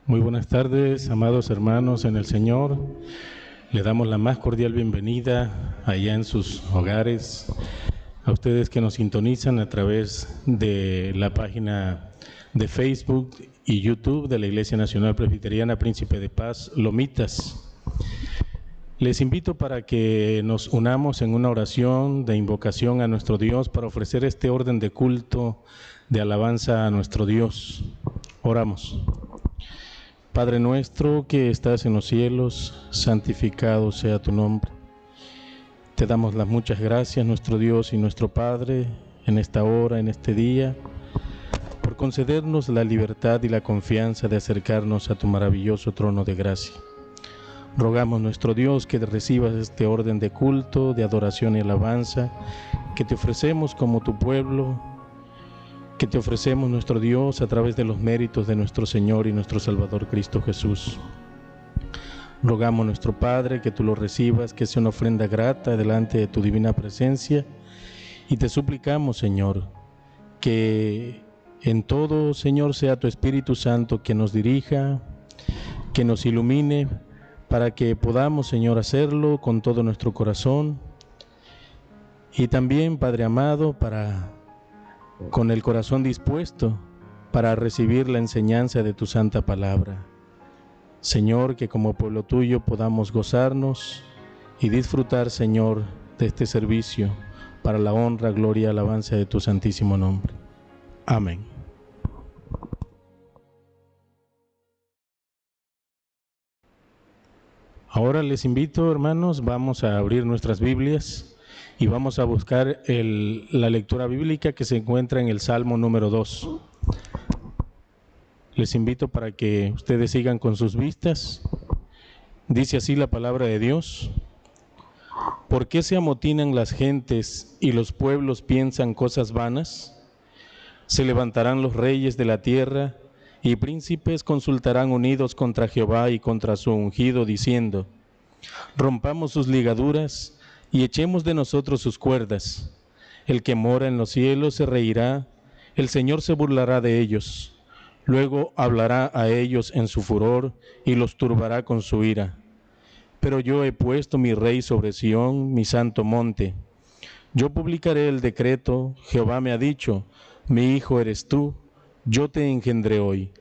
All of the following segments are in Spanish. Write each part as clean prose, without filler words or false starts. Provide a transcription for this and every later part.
Muy buenas tardes, amados hermanos en el Señor. Le damos la más cordial bienvenida allá en sus hogares, a ustedes que nos sintonizan a través de la página de Facebook y YouTube de la Iglesia Nacional Presbiteriana Príncipe de Paz, Lomitas. Les invito para que nos unamos en una oración de invocación a nuestro Dios para ofrecer este orden de culto de alabanza a nuestro Dios. Oramos. Padre nuestro que estás en los cielos, santificado sea tu nombre. Te damos las muchas gracias, nuestro Dios y nuestro Padre, en esta hora, en este día, por concedernos la libertad y la confianza de acercarnos a tu maravilloso trono de gracia. Rogamos, nuestro Dios, que recibas este orden de culto, de adoración y alabanza, que te ofrecemos como tu pueblo, que te ofrecemos, nuestro Dios, a través de los méritos de nuestro Señor y nuestro Salvador Cristo Jesús. Rogamos, nuestro Padre, que tú lo recibas, que sea una ofrenda grata delante de tu divina presencia, y te suplicamos, Señor, que en todo, Señor, sea tu Espíritu Santo que nos dirija, que nos ilumine, para que podamos, Señor, hacerlo con todo nuestro corazón, y también, Padre amado, con el corazón dispuesto para recibir la enseñanza de tu santa palabra. Señor, que como pueblo tuyo podamos gozarnos y disfrutar, Señor, de este servicio para la honra, gloria y alabanza de tu santísimo nombre. Amén. Ahora les invito, hermanos, vamos a abrir nuestras Biblias y vamos a buscar la lectura bíblica que se encuentra en el Salmo número 2. Les invito para que ustedes sigan con sus vistas. Dice así la palabra de Dios: ¿Por qué se amotinan las gentes y los pueblos piensan cosas vanas? Se levantarán los reyes de la tierra y príncipes consultarán unidos contra Jehová y contra su ungido, diciendo: rompamos sus ligaduras y echemos de nosotros sus cuerdas. El que mora en los cielos se reirá, el Señor se burlará de ellos. Luego hablará a ellos en su furor y los turbará con su ira. Pero yo he puesto mi rey sobre Sión, mi santo monte. Yo publicaré el decreto. Jehová me ha dicho: mi hijo eres tú, yo te engendré hoy.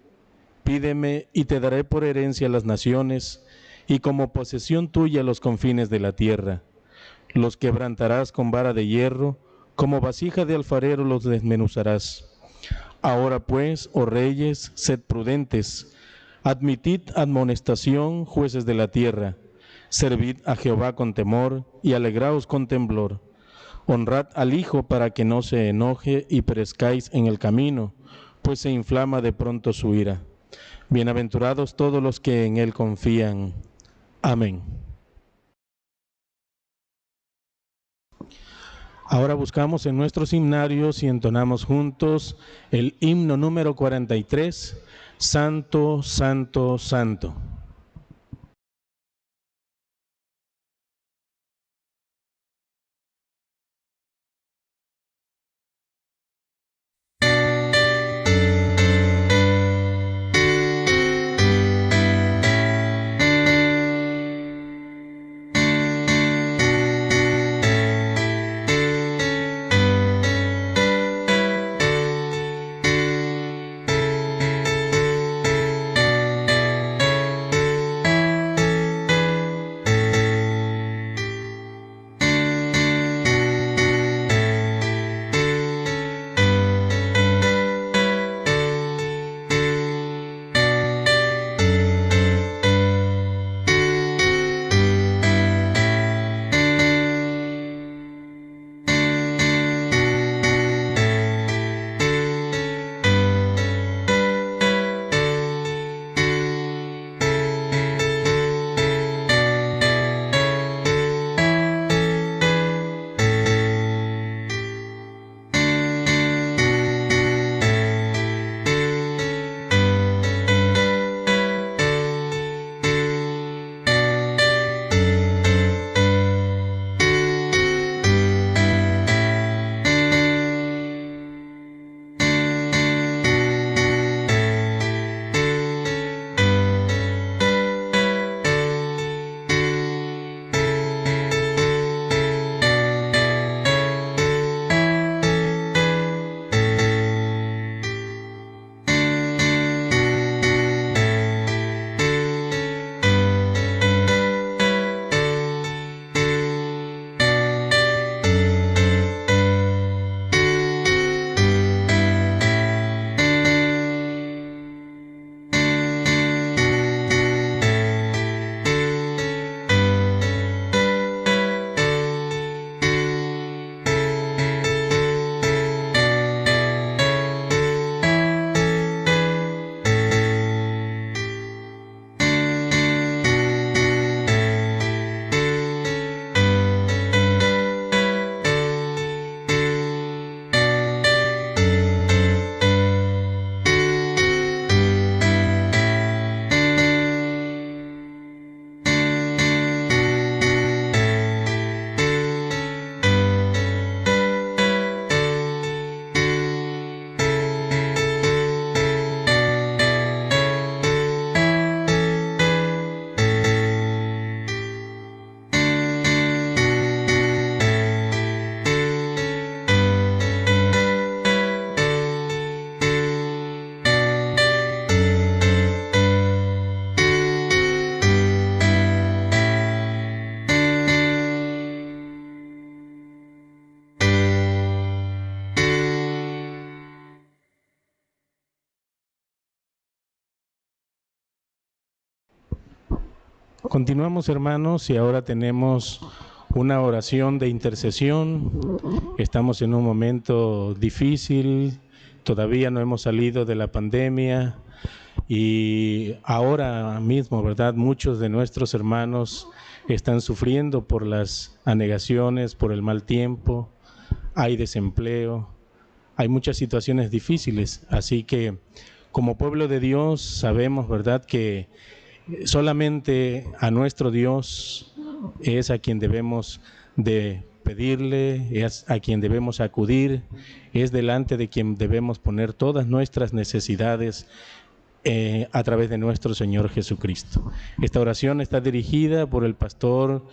Pídeme y te daré por herencia las naciones, y como posesión tuya los confines de la tierra. Los quebrantarás con vara de hierro, como vasija de alfarero los desmenuzarás. Ahora pues, oh reyes, sed prudentes, admitid admonestación, jueces de la tierra. Servid a Jehová con temor y alegraos con temblor. Honrad al Hijo para que no se enoje y perezcáis en el camino, pues se inflama de pronto su ira. Bienaventurados todos los que en él confían. Amén. Ahora buscamos en nuestros himnarios y entonamos juntos el himno número 43, Santo, Santo, Santo. Continuamos, hermanos, y ahora tenemos una oración de intercesión. Estamos en un momento difícil, todavía no hemos salido de la pandemia y ahora mismo, ¿verdad?, muchos de nuestros hermanos están sufriendo por las anegaciones, por el mal tiempo, hay desempleo, hay muchas situaciones difíciles, así que como pueblo de Dios sabemos, ¿verdad?, que solamente a nuestro Dios es a quien debemos de pedirle, es a quien debemos acudir, es delante de quien debemos poner todas nuestras necesidades a través de nuestro Señor Jesucristo. Esta oración está dirigida por el pastor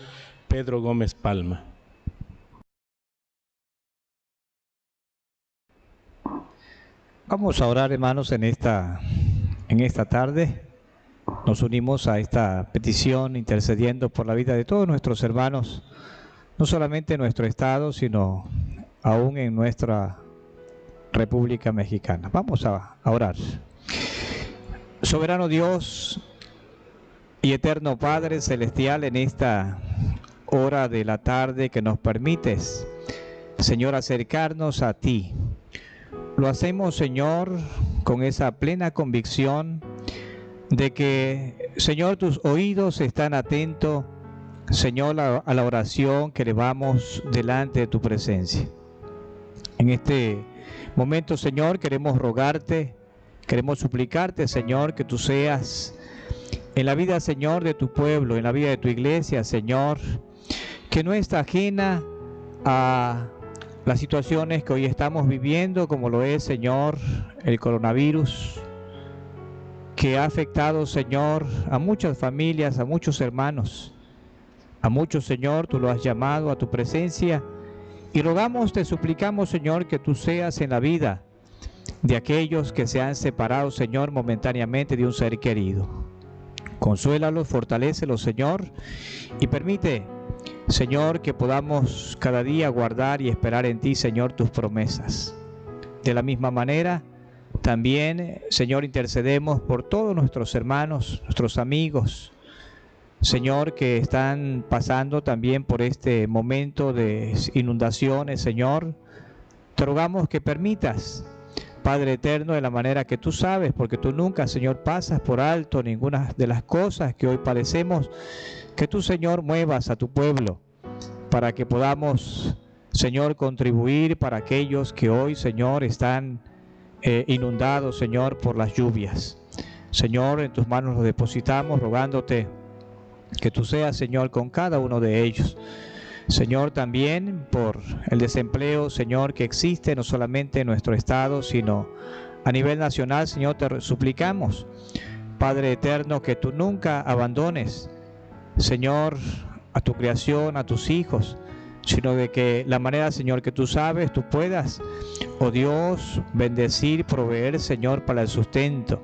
Pedro Gómez Palma. Vamos a orar, hermanos, en esta tarde. Nos unimos a esta petición intercediendo por la vida de todos nuestros hermanos, no solamente en nuestro estado, sino aún en nuestra República Mexicana. Vamos a orar. Soberano Dios y eterno Padre Celestial, en esta hora de la tarde que nos permites, Señor, acercarnos a ti. Lo hacemos, Señor, con esa plena convicción de que, Señor, tus oídos están atentos, Señor, a la oración que elevamos delante de tu presencia. En este momento, Señor, queremos rogarte, queremos suplicarte, Señor, que tú seas en la vida, Señor, de tu pueblo, en la vida de tu iglesia, Señor, que no está ajena a las situaciones que hoy estamos viviendo, como lo es, Señor, el coronavirus, que ha afectado, Señor, a muchas familias, a muchos hermanos, a muchos, Señor, tú lo has llamado a tu presencia y rogamos, te suplicamos, Señor, que tú seas en la vida de aquellos que se han separado, Señor, momentáneamente de un ser querido. Consuélalos, fortalécelos, Señor, y permite, Señor, que podamos cada día guardar y esperar en ti, Señor, tus promesas. De la misma manera, también, Señor, intercedemos por todos nuestros hermanos, nuestros amigos, Señor, que están pasando también por este momento de inundaciones, Señor. Te rogamos que permitas, Padre eterno, de la manera que tú sabes, porque tú nunca, Señor, pasas por alto ninguna de las cosas que hoy padecemos, que tú, Señor, muevas a tu pueblo para que podamos, Señor, contribuir para aquellos que hoy, Señor, están inundados, Señor, por las lluvias. Señor, en tus manos los depositamos, rogándote que tú seas, Señor, con cada uno de ellos. Señor, también por el desempleo, Señor, que existe no solamente en nuestro estado, sino a nivel nacional, Señor, te suplicamos, Padre eterno, que tú nunca abandones, Señor, a tu creación, a tus hijos, sino de que la manera, Señor, que tú sabes, tú puedas, oh Dios, bendecir, proveer, Señor, para el sustento,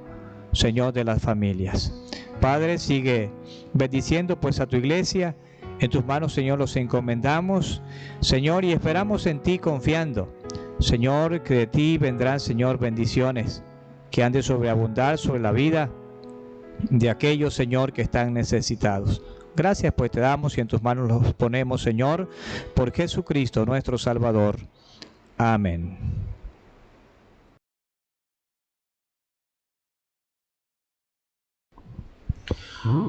Señor, de las familias. Padre, sigue bendiciendo pues a tu iglesia. En tus manos, Señor, los encomendamos, Señor, y esperamos en ti confiando, Señor, que de ti vendrán, Señor, bendiciones que han de sobreabundar sobre la vida de aquellos, Señor, que están necesitados. Gracias pues te damos y en tus manos los ponemos, Señor, por Jesucristo nuestro Salvador. Amén.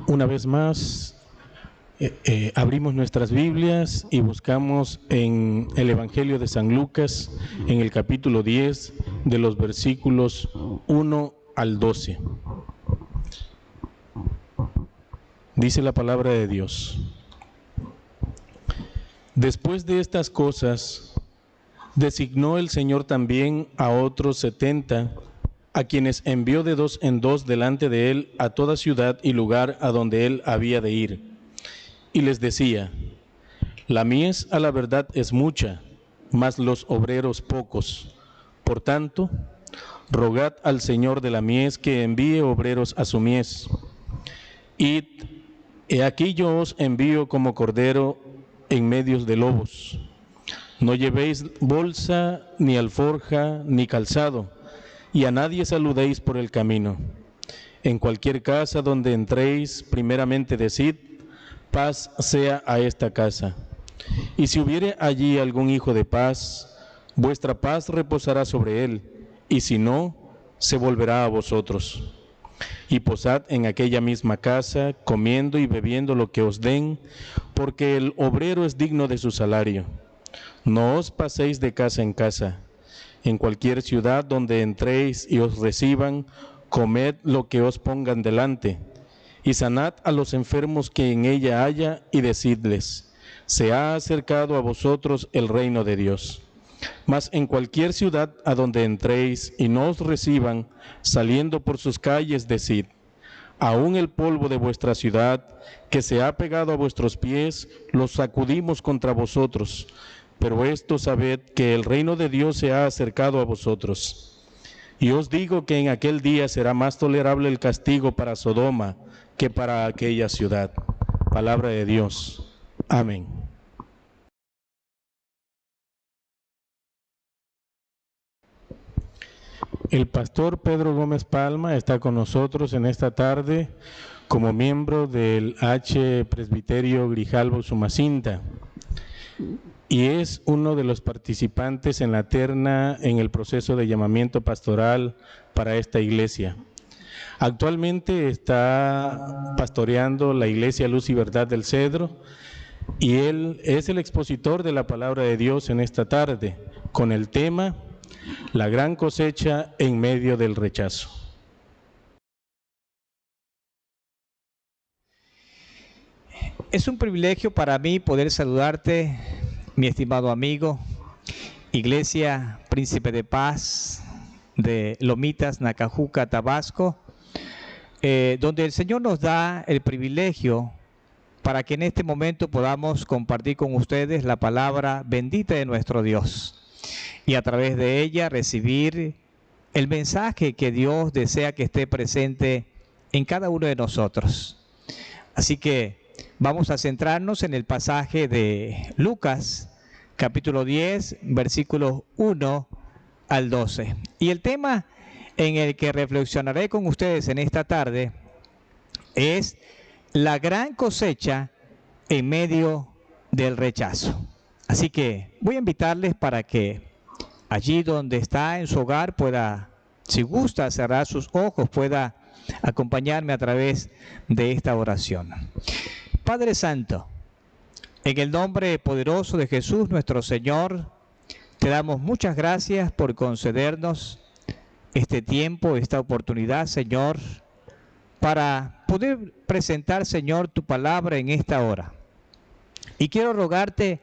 Una vez más, abrimos nuestras Biblias y buscamos en el Evangelio de San Lucas, en el capítulo 10, de los versículos 1 al 12. Dice la palabra de Dios: Después de estas cosas, designó el Señor también a otros 70, a quienes envió de dos en dos delante de él a toda ciudad y lugar a donde él había de ir. Y les decía: La mies a la verdad es mucha, mas los obreros pocos. Por tanto, rogad al Señor de la mies que envíe obreros a su mies. Id, he aquí yo os envío como cordero en medio de lobos. No llevéis bolsa, ni alforja, ni calzado, y a nadie saludéis por el camino. En cualquier casa donde entréis, primeramente decid: Paz sea a esta casa. Y si hubiere allí algún hijo de paz, vuestra paz reposará sobre él, y si no, se volverá a vosotros. Y posad en aquella misma casa, comiendo y bebiendo lo que os den, porque el obrero es digno de su salario. No os paséis de casa en casa. En cualquier ciudad donde entréis y os reciban, comed lo que os pongan delante, y sanad a los enfermos que en ella haya, y decidles: se ha acercado a vosotros el reino de Dios. Mas en cualquier ciudad a donde entréis y no os reciban, saliendo por sus calles, decid: aún el polvo de vuestra ciudad, que se ha pegado a vuestros pies, lo sacudimos contra vosotros. Pero esto sabed, que el reino de Dios se ha acercado a vosotros. Y os digo que en aquel día será más tolerable el castigo para Sodoma que para aquella ciudad. Palabra de Dios. Amén. El pastor Pedro Gómez Palma está con nosotros en esta tarde como miembro del H. Presbiterio Grijalvo Sumacinta y es uno de los participantes en la terna en el proceso de llamamiento pastoral para esta iglesia. Actualmente está pastoreando la Iglesia Luz y Verdad del Cedro y él es el expositor de la palabra de Dios en esta tarde con el tema La gran cosecha en medio del rechazo. Es un privilegio para mí poder saludarte, mi estimado amigo, Iglesia Príncipe de Paz de Lomitas, Nacajuca, Tabasco, donde el Señor nos da el privilegio para que en este momento podamos compartir con ustedes la palabra bendita de nuestro Dios y a través de ella recibir el mensaje que Dios desea que esté presente en cada uno de nosotros. Así que vamos a centrarnos en el pasaje de Lucas, capítulo 10, versículos 1 al 12. Y el tema en el que reflexionaré con ustedes en esta tarde es la gran cosecha en medio del rechazo. Así que voy a invitarles para que allí donde está en su hogar pueda, si gusta, cerrar sus ojos, pueda acompañarme a través de esta oración. Padre Santo, en el nombre poderoso de Jesús nuestro Señor, te damos muchas gracias por concedernos este tiempo, esta oportunidad, Señor, para poder presentar, Señor, tu palabra en esta hora. Y quiero rogarte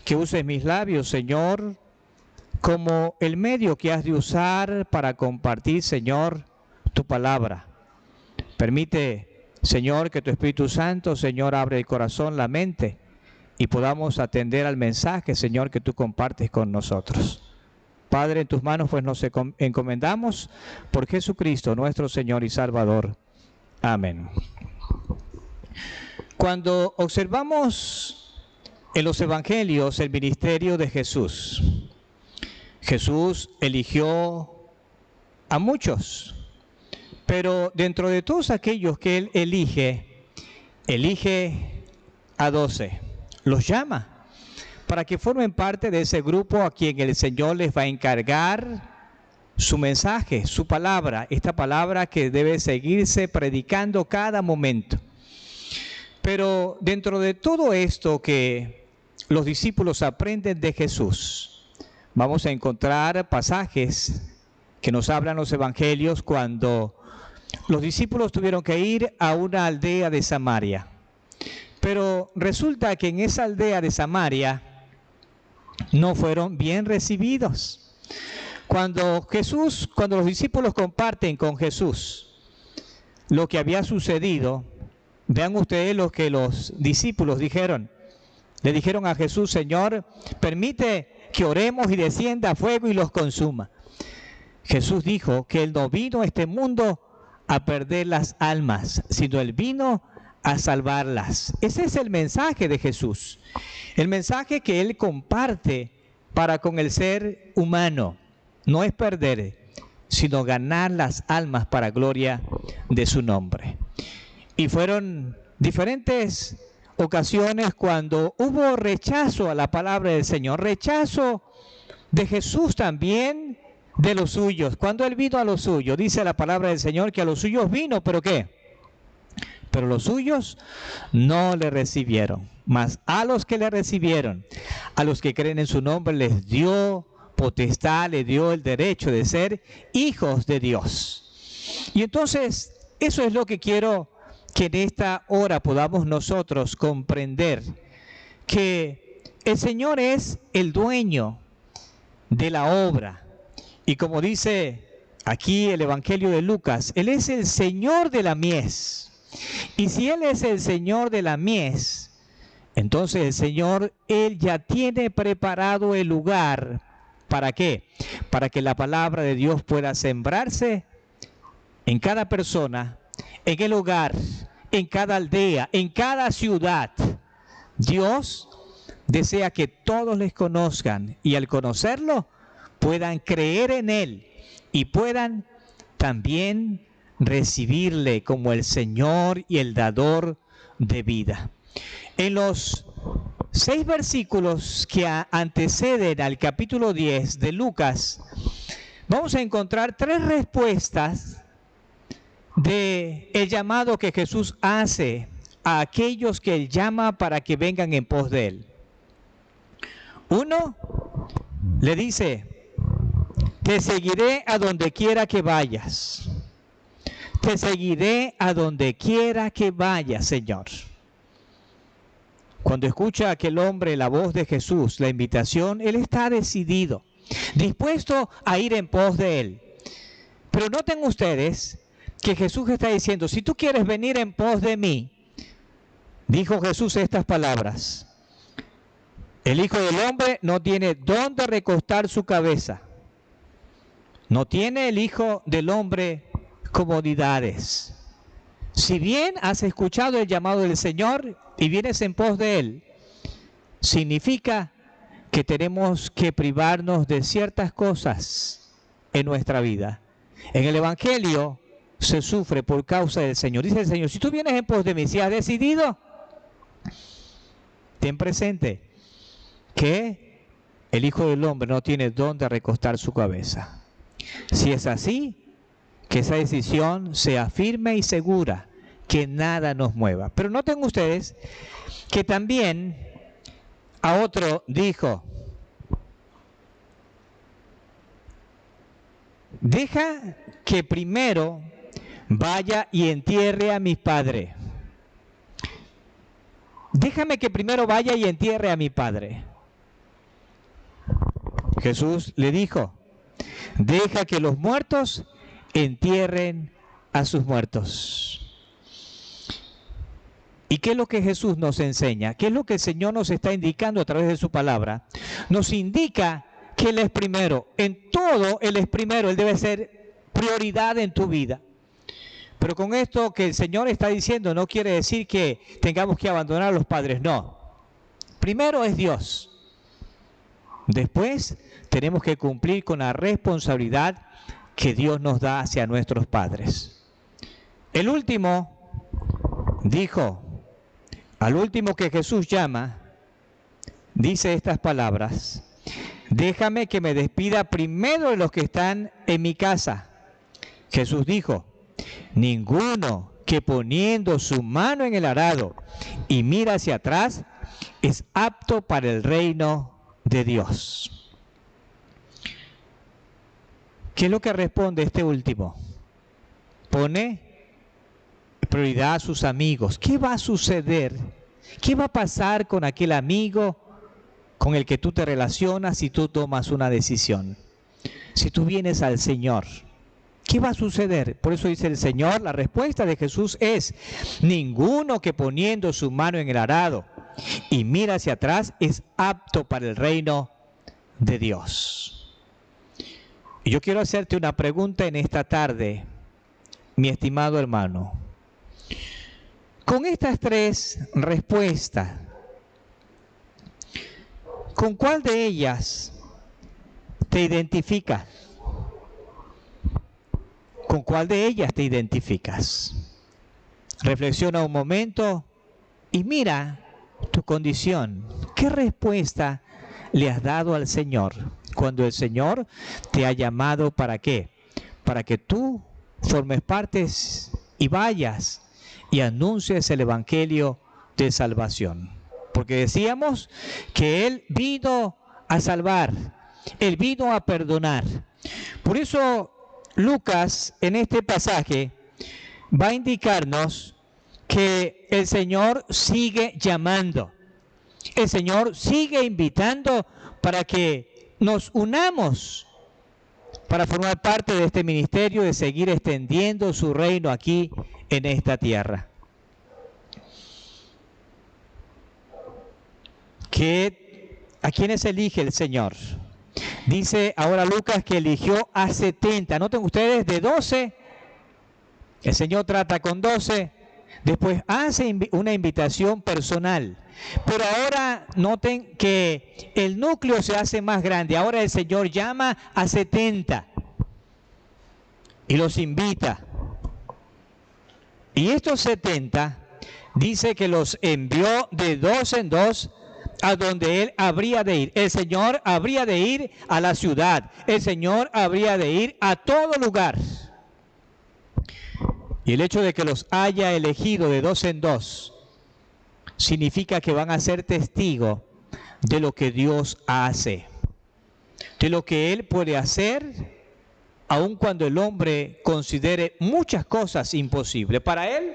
que uses mis labios, Señor, como el medio que has de usar para compartir, Señor, tu palabra. Permite, Señor, que tu Espíritu Santo, Señor, abre el corazón, la mente, y podamos atender al mensaje, Señor, que tú compartes con nosotros. Padre, en tus manos pues nos encomendamos por Jesucristo, nuestro Señor y Salvador. Amén. Cuando observamos en los evangelios el ministerio de Jesús, Jesús eligió a muchos, pero dentro de todos aquellos que Él elige a 12, los llama para que formen parte de ese grupo a quien el Señor les va a encargar su mensaje, su palabra, esta palabra que debe seguirse predicando cada momento. Pero dentro de todo esto que los discípulos aprenden de Jesús, vamos a encontrar pasajes que nos hablan los evangelios cuando los discípulos tuvieron que ir a una aldea de Samaria. Pero resulta que en esa aldea de Samaria no fueron bien recibidos. Cuando los discípulos comparten con Jesús lo que había sucedido, vean ustedes lo que los discípulos dijeron. Le dijeron a Jesús: Señor, permite que oremos y descienda fuego y los consuma. Jesús dijo que Él no vino a este mundo a perder las almas, sino Él vino a salvarlas. Ese es el mensaje de Jesús, el mensaje que Él comparte para con el ser humano. No es perder, sino ganar las almas para gloria de su nombre. Y fueron diferentes ocasiones cuando hubo rechazo a la palabra del Señor, rechazo de Jesús también de los suyos. Cuando Él vino a los suyos, dice la palabra del Señor que a los suyos vino, ¿pero qué? Pero los suyos no le recibieron. Mas a los que le recibieron, a los que creen en su nombre, les dio potestad, les dio el derecho de ser hijos de Dios. Y entonces, eso es lo que quiero que en esta hora podamos nosotros comprender, que el Señor es el dueño de la obra. Y como dice aquí el Evangelio de Lucas, Él es el Señor de la mies. Y si Él es el Señor de la mies, entonces el Señor, Él ya tiene preparado el lugar. ¿Para qué? Para que la palabra de Dios pueda sembrarse en cada persona, en el hogar, en cada aldea, en cada ciudad. Dios desea que todos les conozcan y al conocerlo puedan creer en Él y puedan también recibirle como el Señor y el dador de vida. En los 6 versículos que anteceden al capítulo 10 de Lucas, vamos a encontrar 3 respuestas del llamado que Jesús hace a aquellos que Él llama para que vengan en pos de Él. Uno, le dice: te seguiré a donde quiera que vayas. Te seguiré a donde quiera que vayas, Señor. Cuando escucha aquel hombre la voz de Jesús, la invitación, él está decidido, dispuesto a ir en pos de Él. Pero noten ustedes que Jesús está diciendo: si tú quieres venir en pos de mí, dijo Jesús estas palabras: el Hijo del Hombre no tiene dónde recostar su cabeza. No tiene el Hijo del Hombre comodidades. Si bien has escuchado el llamado del Señor y vienes en pos de Él, significa que tenemos que privarnos de ciertas cosas en nuestra vida. En el Evangelio se sufre por causa del Señor. Dice el Señor: si tú vienes en pos de mí, si has decidido, ten presente que el Hijo del Hombre no tiene dónde recostar su cabeza. Si es así, que esa decisión sea firme y segura, que nada nos mueva. Pero noten ustedes que también a otro dijo: deja que primero vaya y entierre a mi padre. Déjame que primero vaya y entierre a mi padre. Jesús le dijo: deja que los muertos entierren a sus muertos. ¿Y qué es lo que Jesús nos enseña? ¿Qué es lo que el Señor nos está indicando a través de su palabra? Nos indica que Él es primero. En todo Él es primero. Él debe ser prioridad en tu vida. Pero con esto que el Señor está diciendo no quiere decir que tengamos que abandonar a los padres. No. Primero es Dios. Después tenemos que cumplir con la responsabilidad que Dios nos da hacia nuestros padres. El último dijo, al último que Jesús llama, dice estas palabras: déjame que me despida primero de los que están en mi casa. Jesús dijo: ninguno que poniendo su mano en el arado y mira hacia atrás es apto para el reino de Dios. ¿Qué es lo que responde este último? Pone prioridad a sus amigos. ¿Qué va a suceder? ¿Qué va a pasar con aquel amigo con el que tú te relacionas si tú tomas una decisión? Si tú vienes al Señor, ¿qué va a suceder? Por eso dice el Señor, la respuesta de Jesús es: ninguno que poniendo su mano en el arado y mira hacia atrás es apto para el reino de Dios. Y yo quiero hacerte una pregunta en esta tarde, mi estimado hermano. Con estas 3 respuestas, ¿con cuál de ellas te identificas? ¿Con cuál de ellas te identificas? Reflexiona un momento y mira tu condición. ¿Qué respuesta le has dado al Señor cuando el Señor te ha llamado? ¿Para qué? Para que tú formes parte y vayas y anuncies el Evangelio de salvación. Porque decíamos que Él vino a salvar, Él vino a perdonar. Por eso Lucas en este pasaje va a indicarnos que el Señor sigue llamando, el Señor sigue invitando para que nos unamos para formar parte de este ministerio, de seguir extendiendo su reino aquí en esta tierra. ¿A quiénes elige el Señor? Dice ahora Lucas que eligió a 70. Noten ustedes, de 12, el Señor trata con 12, después hace una invitación personal. Pero ahora noten que el núcleo se hace más grande. Ahora el Señor llama a 70 y los invita. Y estos 70 dice que los envió de 2 en 2 a donde Él habría de ir. El Señor habría de ir a la ciudad. El Señor habría de ir a todo lugar. Y el hecho de que los haya elegido de 2 en 2 significa que van a ser testigos de lo que Dios hace, de lo que Él puede hacer, aun cuando el hombre considere muchas cosas imposibles. Para Él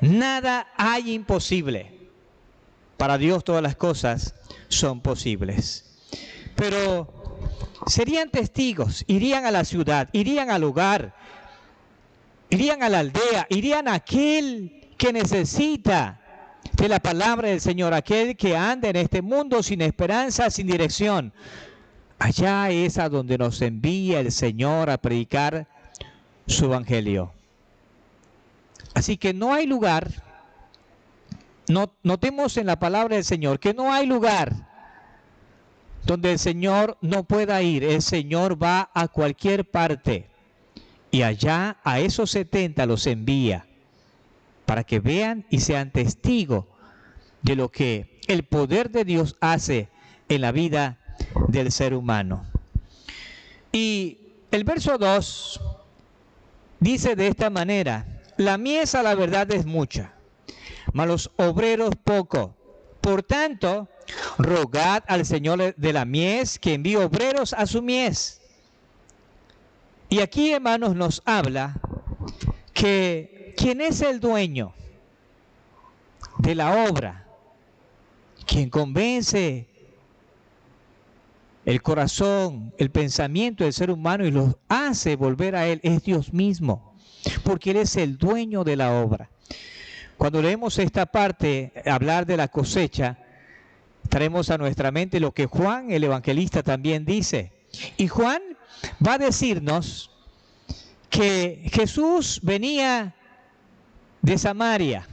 nada hay imposible. Para Dios todas las cosas son posibles. Pero serían testigos, irían a la ciudad, irían al lugar, irían a la aldea, irían a aquel que necesita de la palabra del Señor, aquel que anda en este mundo sin esperanza, sin dirección. Allá es a donde nos envía el Señor a predicar su evangelio. Así que no hay lugar, notemos en la palabra del Señor que no hay lugar donde el Señor no pueda ir. El Señor va a cualquier parte y allá a esos 70 los envía para que vean y sean testigos de lo que el poder de Dios hace en la vida del ser humano. Y el verso 2 dice de esta manera: la mies a la verdad es mucha, mas los obreros poco. Por tanto, rogad al Señor de la mies que envíe obreros a su mies. Y aquí, hermanos, nos habla que ¿quién es el dueño de la obra? Quien convence el corazón, el pensamiento del ser humano y los hace volver a Él es Dios mismo, porque Él es el dueño de la obra. Cuando leemos esta parte, hablar de la cosecha, traemos a nuestra mente lo que Juan, el evangelista, también dice. Y Juan va a decirnos que Jesús venía de Samaria.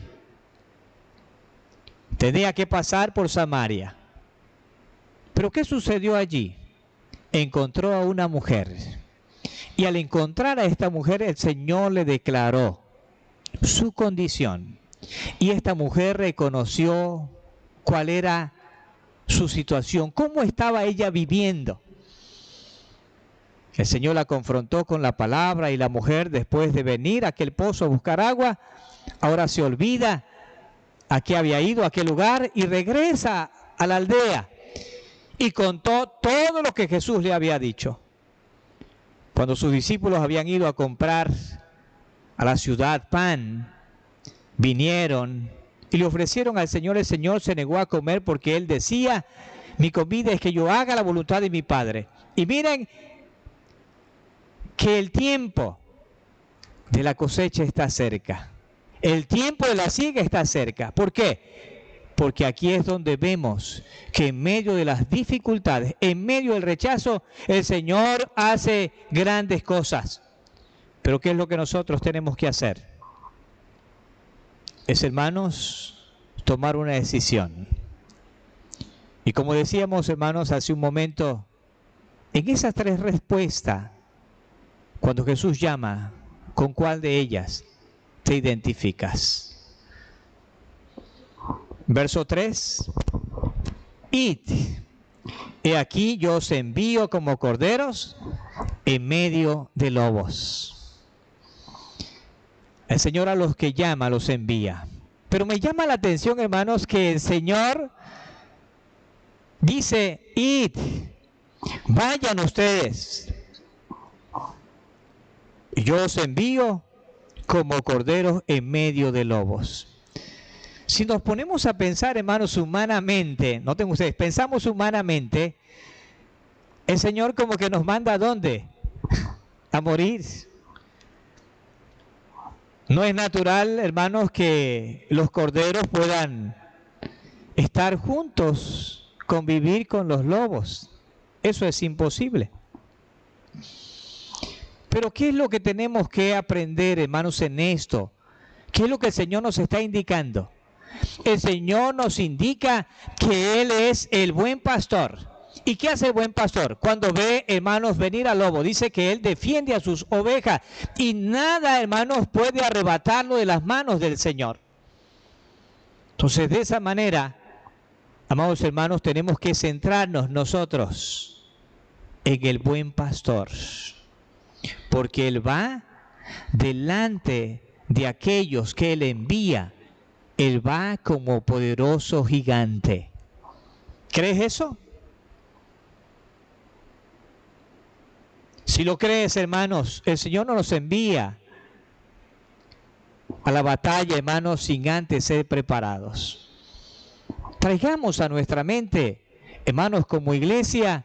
Tenía que pasar por Samaria. Pero ¿qué sucedió allí? Encontró a una mujer. Y al encontrar a esta mujer, el Señor le declaró su condición. Y esta mujer reconoció cuál era su situación, cómo estaba ella viviendo. El Señor la confrontó con la palabra y la mujer, después de venir a aquel pozo a buscar agua, ahora se olvida a qué había ido, a qué lugar, y regresa a la aldea y contó todo lo que Jesús le había dicho. Cuando sus discípulos habían ido a comprar a la ciudad pan, vinieron y le ofrecieron al Señor. El Señor se negó a comer porque Él decía: mi comida es que yo haga la voluntad de mi Padre. Y miren que el tiempo de la cosecha está cerca. El tiempo de la siega está cerca. ¿Por qué? Porque aquí es donde vemos que en medio de las dificultades, en medio del rechazo, el Señor hace grandes cosas. Pero ¿qué es lo que nosotros tenemos que hacer? Es, hermanos, tomar una decisión. Y como decíamos, hermanos, hace un momento, en esas 3 respuestas, cuando Jesús llama, ¿con cuál de ellas te identificas? Verso 3. Id, he aquí yo os envío como corderos en medio de lobos. El Señor a los que llama los envía. Pero me llama la atención, hermanos, que el Señor dice, id, vayan ustedes. Yo os envío como corderos en medio de lobos. Si nos ponemos a pensar, hermanos, humanamente, noten ustedes, pensamos humanamente, el Señor como que nos manda ¿a dónde? A morir. No es natural, hermanos, que los corderos puedan estar juntos, convivir con los lobos. Eso es imposible. Pero ¿qué es lo que tenemos que aprender, hermanos, en esto? ¿Qué es lo que el Señor nos está indicando? El Señor nos indica que Él es el buen pastor. ¿Y qué hace el buen pastor? Cuando ve, hermanos, venir al lobo, dice que Él defiende a sus ovejas y nada, hermanos, puede arrebatarlo de las manos del Señor. Entonces, de esa manera, amados hermanos, tenemos que centrarnos nosotros en el buen pastor, porque Él va delante de aquellos que Él envía. Él va como poderoso gigante. ¿Crees eso? Si lo crees, hermanos, el Señor no nos envía a la batalla, hermanos, sin antes ser preparados. Traigamos a nuestra mente, hermanos, como iglesia,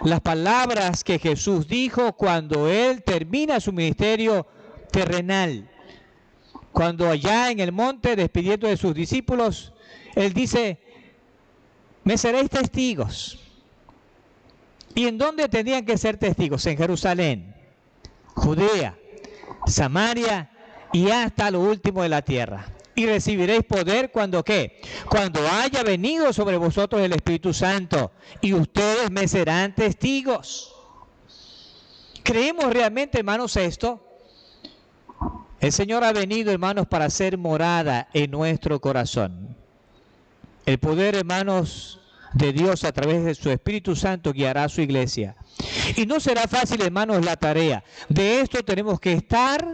las palabras que Jesús dijo cuando Él termina su ministerio terrenal. Cuando allá en el monte, despidiendo de sus discípulos, Él dice, me seréis testigos. ¿Y en dónde tenían que ser testigos? En Jerusalén, Judea, Samaria y hasta lo último de la tierra. Y recibiréis poder cuando ¿qué? Cuando haya venido sobre vosotros el Espíritu Santo y ustedes me serán testigos. ¿Creemos realmente, hermanos, esto? El Señor ha venido, hermanos, para hacer morada en nuestro corazón. El poder, hermanos, de Dios a través de su Espíritu Santo guiará a su iglesia. Y no será fácil, hermanos, la tarea. De esto tenemos que estar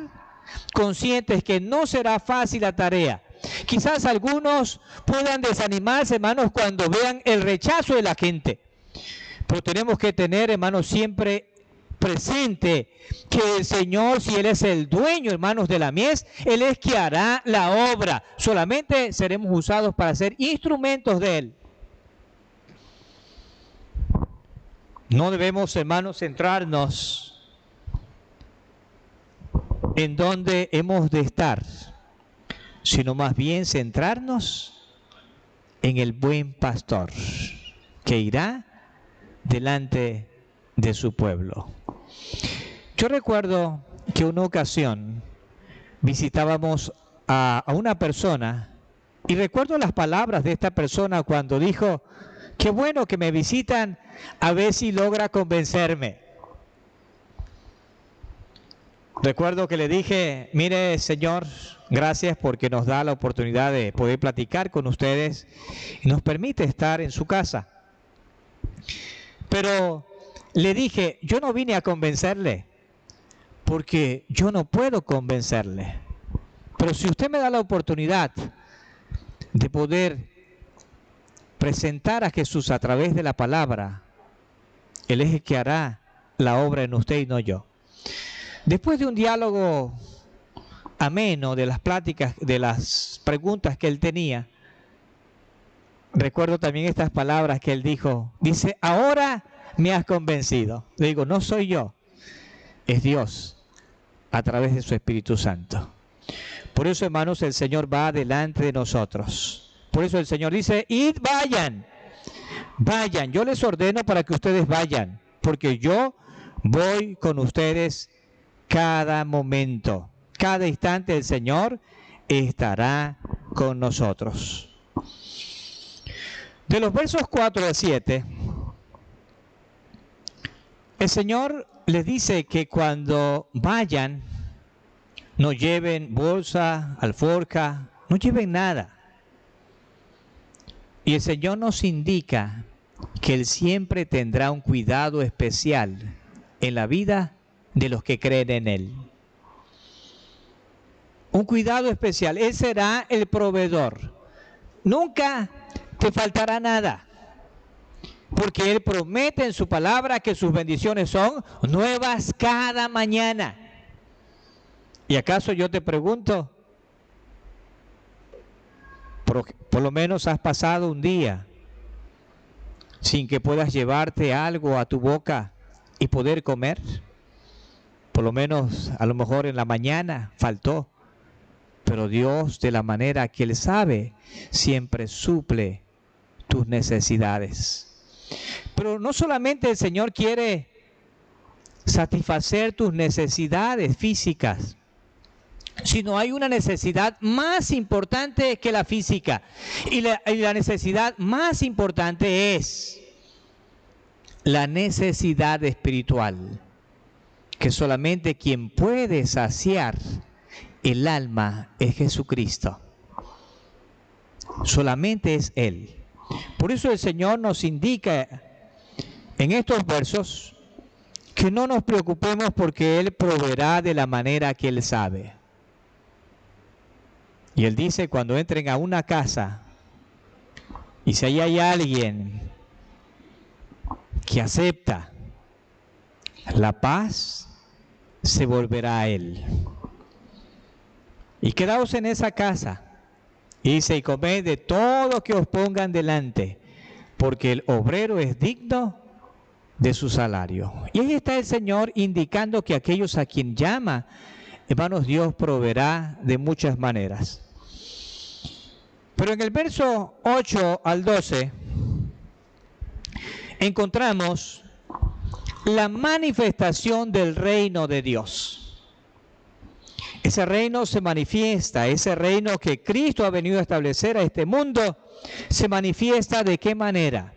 conscientes que no será fácil la tarea. Quizás algunos puedan desanimarse, hermanos, cuando vean el rechazo de la gente. Pero tenemos que tener, hermanos, siempre presente que el Señor, si Él es el dueño, hermanos, de la mies, Él es que hará la obra. Solamente seremos usados para ser instrumentos de Él. No debemos, hermanos, centrarnos en donde hemos de estar, sino más bien centrarnos en el buen pastor que irá delante de su pueblo. Yo recuerdo que una ocasión visitábamos a una persona y recuerdo las palabras de esta persona cuando dijo, qué bueno que me visitan, a ver si logra convencerme. Recuerdo que le dije, mire, Señor, gracias porque nos da la oportunidad de poder platicar con ustedes y nos permite estar en su casa. Pero le dije, yo no vine a convencerle, porque yo no puedo convencerle. Pero si usted me da la oportunidad de poder presentar a Jesús a través de la palabra, Él es el que hará la obra en usted y no yo. Después de un diálogo ameno, de las pláticas, de las preguntas que él tenía, recuerdo también estas palabras que él dijo. Dice, ahora me has convencido. Le digo, no soy yo, es Dios a través de su Espíritu Santo. Por eso, hermanos, el Señor va delante de nosotros. Por eso el Señor dice, id, vayan, vayan. Yo les ordeno para que ustedes vayan, porque yo voy con ustedes cada momento. Cada instante el Señor estará con nosotros. De los versos 4 al 7, el Señor les dice que cuando vayan, no lleven bolsa, alforja, no lleven nada. Y el Señor nos indica que Él siempre tendrá un cuidado especial en la vida de los que creen en Él. Un cuidado especial. Él será el proveedor. Nunca te faltará nada. Porque Él promete en su palabra que sus bendiciones son nuevas cada mañana. ¿Y acaso yo te pregunto, por lo menos has pasado un día sin que puedas llevarte algo a tu boca y poder comer? Por lo menos, a lo mejor en la mañana faltó. Pero Dios, de la manera que Él sabe, siempre suple tus necesidades. Pero no solamente el Señor quiere satisfacer tus necesidades físicas, sino hay una necesidad más importante que la física. Y la necesidad más importante es la necesidad espiritual, que solamente quien puede saciar el alma es Jesucristo. Solamente es Él. Por eso el Señor nos indica en estos versos que no nos preocupemos porque Él proveerá de la manera que Él sabe. Y Él dice, cuando entren a una casa y si ahí hay alguien que acepta la paz, se volverá a Él. Y quedaos en esa casa, y dice, y comed de todo que os pongan delante, porque el obrero es digno de su salario. Y ahí está el Señor indicando que aquellos a quien llama, hermanos, Dios proveerá de muchas maneras. Pero en el verso 8 al 12 encontramos la manifestación del reino de Dios. Ese reino se manifiesta, ese reino que Cristo ha venido a establecer a este mundo, se manifiesta ¿de qué manera?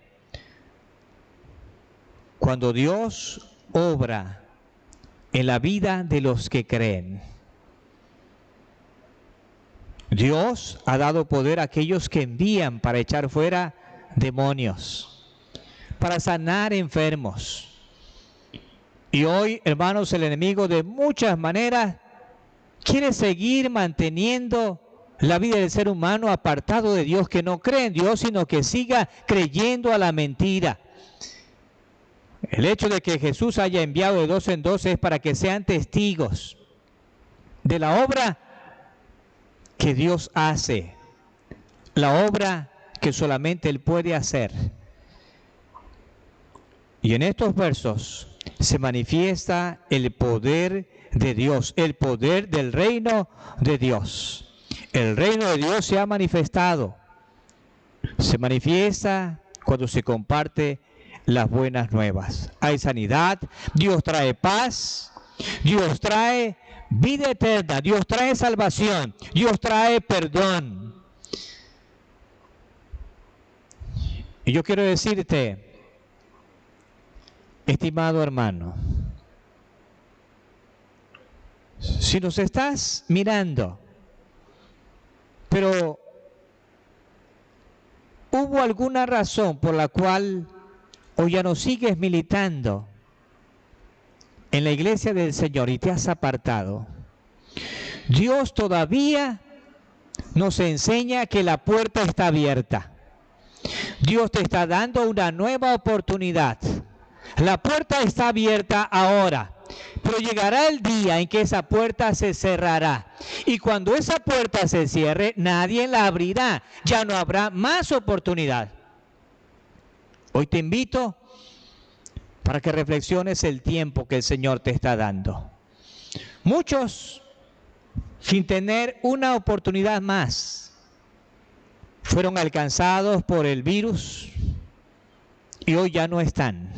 Cuando Dios obra en la vida de los que creen. Dios ha dado poder a aquellos que envían para echar fuera demonios, para sanar enfermos. Y hoy, hermanos, el enemigo de muchas maneras quiere seguir manteniendo la vida del ser humano apartado de Dios, que no cree en Dios, sino que siga creyendo a la mentira. El hecho de que Jesús haya enviado de 2 en 2 es para que sean testigos de la obra que Dios hace, la obra que solamente Él puede hacer. Y en estos versos se manifiesta el poder de Dios, el poder del reino de Dios. El reino de Dios se ha manifestado. Se manifiesta cuando se comparte las buenas nuevas. Hay sanidad, Dios trae paz, Dios trae vida eterna, Dios trae salvación, Dios trae perdón. Y yo quiero decirte, estimado hermano, si nos estás mirando, pero ¿hubo alguna razón por la cual hoy ya no sigues militando en la iglesia del Señor y te has apartado? Dios todavía nos enseña que la puerta está abierta. Dios te está dando una nueva oportunidad. La puerta está abierta ahora, pero llegará el día en que esa puerta se cerrará. Y cuando esa puerta se cierre, nadie la abrirá. Ya no habrá más oportunidad. Hoy te invito para que reflexiones el tiempo que el Señor te está dando. Muchos, sin tener una oportunidad más, fueron alcanzados por el virus y hoy ya no están.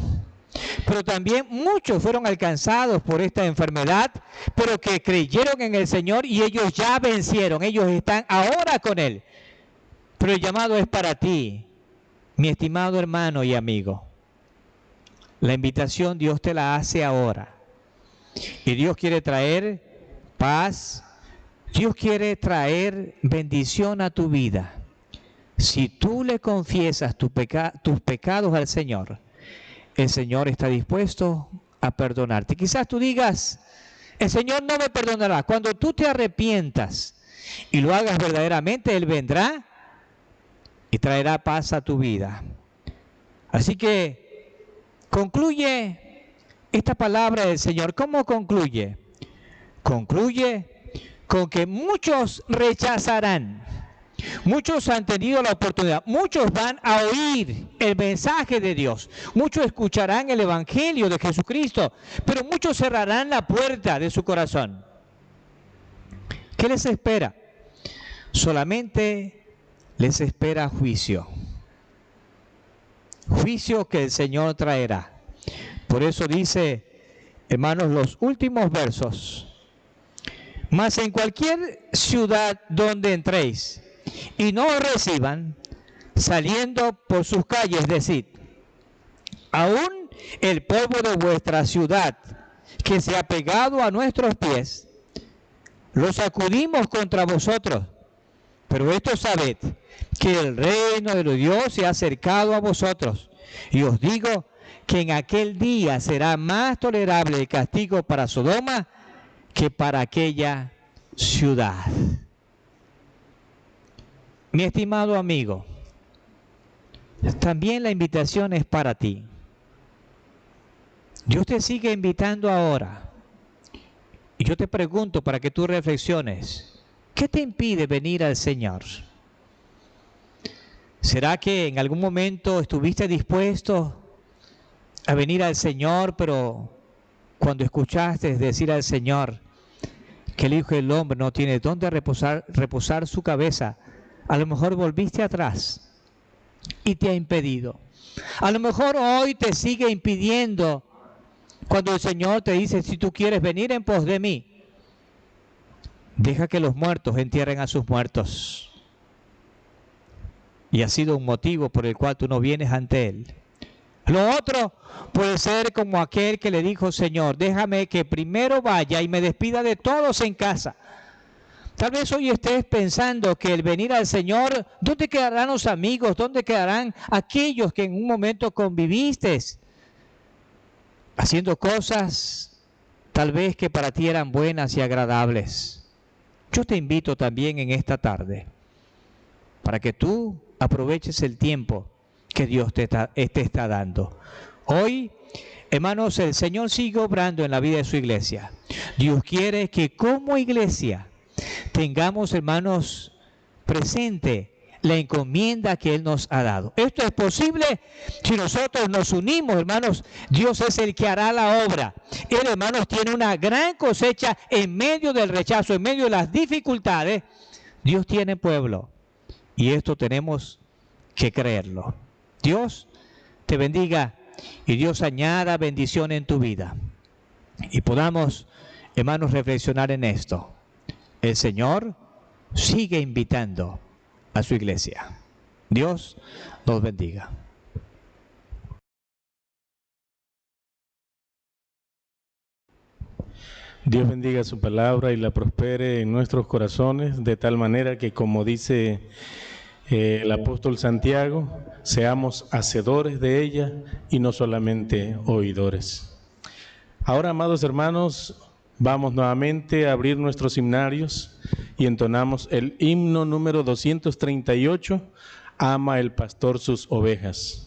Pero también muchos fueron alcanzados por esta enfermedad, pero que creyeron en el Señor y ellos ya vencieron, ellos están ahora con Él. Pero el llamado es para ti, mi estimado hermano y amigo. La invitación Dios te la hace ahora. Y Dios quiere traer paz, Dios quiere traer bendición a tu vida. Si tú le confiesas tus pecados al Señor, el Señor está dispuesto a perdonarte. Quizás tú digas, el Señor no me perdonará. Cuando tú te arrepientas y lo hagas verdaderamente, Él vendrá y traerá paz a tu vida. Así que concluye esta palabra del Señor. ¿Cómo concluye? Concluye con que muchos rechazarán. Muchos han tenido la oportunidad, muchos van a oír el mensaje de Dios, muchos escucharán el Evangelio de Jesucristo, pero muchos cerrarán la puerta de su corazón. ¿Qué les espera? Solamente les espera juicio. Juicio que el Señor traerá. Por eso dice, hermanos, los últimos versos. Mas en cualquier ciudad donde entréis y no os reciban, saliendo por sus calles, decid, aún el polvo de vuestra ciudad, que se ha pegado a nuestros pies, lo sacudimos contra vosotros. Pero esto sabed, que el reino de Dios se ha acercado a vosotros. Y os digo que en aquel día será más tolerable el castigo para Sodoma que para aquella ciudad. Mi estimado amigo, también la invitación es para ti. Dios te sigue invitando ahora. Y yo te pregunto para que tú reflexiones, ¿qué te impide venir al Señor? ¿Será que en algún momento estuviste dispuesto a venir al Señor, pero cuando escuchaste decir al Señor que el Hijo del Hombre no tiene dónde reposar su cabeza, a lo mejor volviste atrás y te ha impedido? A lo mejor hoy te sigue impidiendo cuando el Señor te dice, si tú quieres venir en pos de mí, deja que los muertos entierren a sus muertos. Y ha sido un motivo por el cual tú no vienes ante Él. Lo otro puede ser como aquel que le dijo, Señor, déjame que primero vaya y me despida de todos en casa. Tal vez hoy estés pensando que el venir al Señor, ¿dónde quedarán los amigos? ¿Dónde quedarán aquellos que en un momento conviviste? Haciendo cosas tal vez que para ti eran buenas y agradables. Yo te invito también en esta tarde para que tú aproveches el tiempo que Dios te está dando. Hoy, hermanos, el Señor sigue obrando en la vida de su iglesia. Dios quiere que como iglesia tengamos, hermanos, presente la encomienda que Él nos ha dado. Esto es posible si nosotros nos unimos, hermanos. Dios es el que hará la obra. Él, hermanos, tiene una gran cosecha en medio del rechazo, en medio de las dificultades. Dios tiene pueblo. Y esto tenemos que creerlo. Dios te bendiga y Dios añada bendición en tu vida. Y podamos, hermanos, reflexionar en esto. El Señor sigue invitando a su iglesia. Dios nos bendiga. Dios bendiga su palabra y la prospere en nuestros corazones, de tal manera que, como dice el apóstol Santiago, seamos hacedores de ella y no solamente oidores. Ahora, amados hermanos, vamos nuevamente a abrir nuestros himnarios y entonamos el himno número 238, Ama el pastor sus ovejas.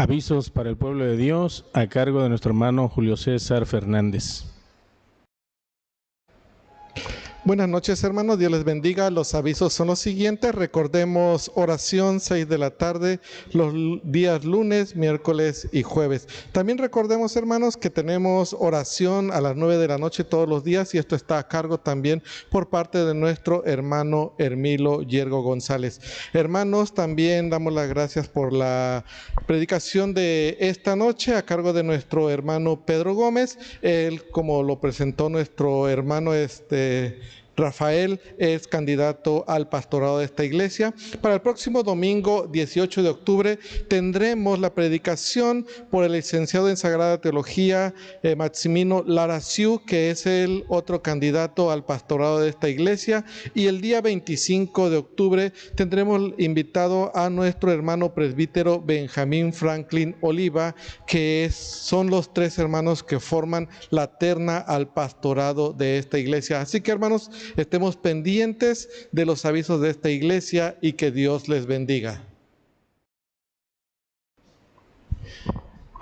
avisos para el pueblo de Dios a cargo de nuestro hermano Julio César Fernández. Buenas noches, hermanos, Dios les bendiga. Los avisos son los siguientes. Recordemos oración 6 de la tarde los días lunes, miércoles y jueves. También recordemos, hermanos, que tenemos oración a las 9 de la noche todos los días, y esto está a cargo también por parte de nuestro hermano Hermilo Yergo González. Hermanos, también damos las gracias por la predicación de esta noche a cargo de nuestro hermano Pedro Gómez. Él, como lo presentó nuestro hermano Rafael, es candidato al pastorado de esta iglesia. Para el próximo domingo 18 de octubre tendremos la predicación por el licenciado en Sagrada Teología Maximino Laraciu, que es el otro candidato al pastorado de esta iglesia. Y el día 25 de octubre tendremos invitado a nuestro hermano presbítero Benjamín Franklin Oliva, que son los tres hermanos que forman la terna al pastorado de esta iglesia. Así que, hermanos, estemos pendientes de los avisos de esta iglesia y que Dios les bendiga.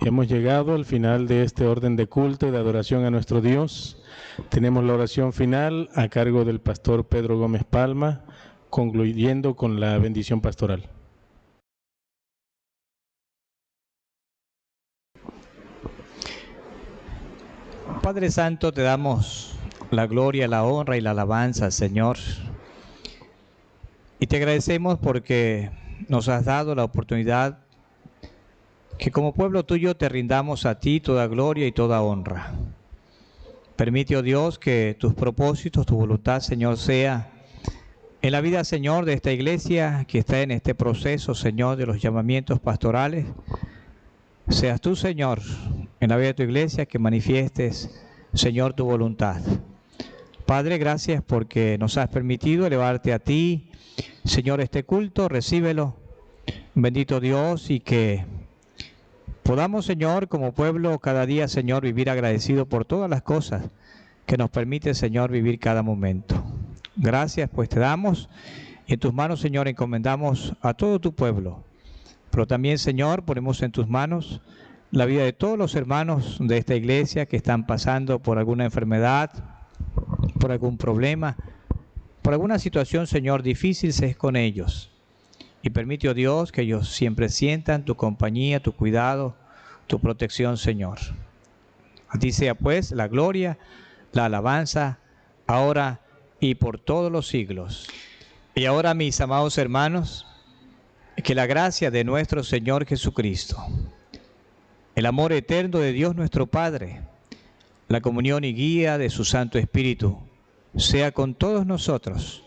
Hemos llegado al final de este orden de culto y de adoración a nuestro Dios. Tenemos la oración final a cargo del pastor Pedro Gómez Palma, concluyendo con la bendición pastoral. Padre Santo, te damos la gloria, la honra y la alabanza, Señor. Y te agradecemos porque nos has dado la oportunidad que como pueblo tuyo te rindamos a ti toda gloria y toda honra. Permite, oh Dios, que tus propósitos, tu voluntad, Señor, sea en la vida, Señor, de esta iglesia que está en este proceso, Señor, de los llamamientos pastorales. Seas tú, Señor, en la vida de tu iglesia que manifiestes, Señor, tu voluntad. Padre, gracias porque nos has permitido elevarte a ti, Señor, este culto. Recíbelo, bendito Dios, y que podamos, Señor, como pueblo, cada día, Señor, vivir agradecido por todas las cosas que nos permite, Señor, vivir cada momento. Gracias, pues te damos, y en tus manos, Señor, encomendamos a todo tu pueblo. Pero también, Señor, ponemos en tus manos la vida de todos los hermanos de esta iglesia que están pasando por alguna enfermedad, por algún problema, por alguna situación, Señor, difícil. Sé con ellos. Y permite, oh Dios, que ellos siempre sientan tu compañía, tu cuidado, tu protección, Señor. A ti sea, pues, la gloria, la alabanza, ahora y por todos los siglos. Y ahora, mis amados hermanos, que la gracia de nuestro Señor Jesucristo, el amor eterno de Dios nuestro Padre, la comunión y guía de su Santo Espíritu, sea con todos nosotros,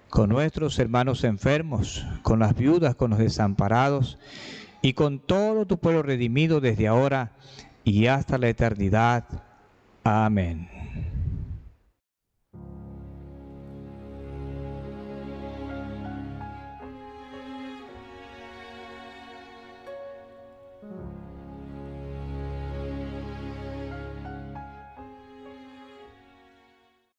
con nuestros hermanos enfermos, con las viudas, con los desamparados, y con todo tu pueblo redimido desde ahora y hasta la eternidad. Amén.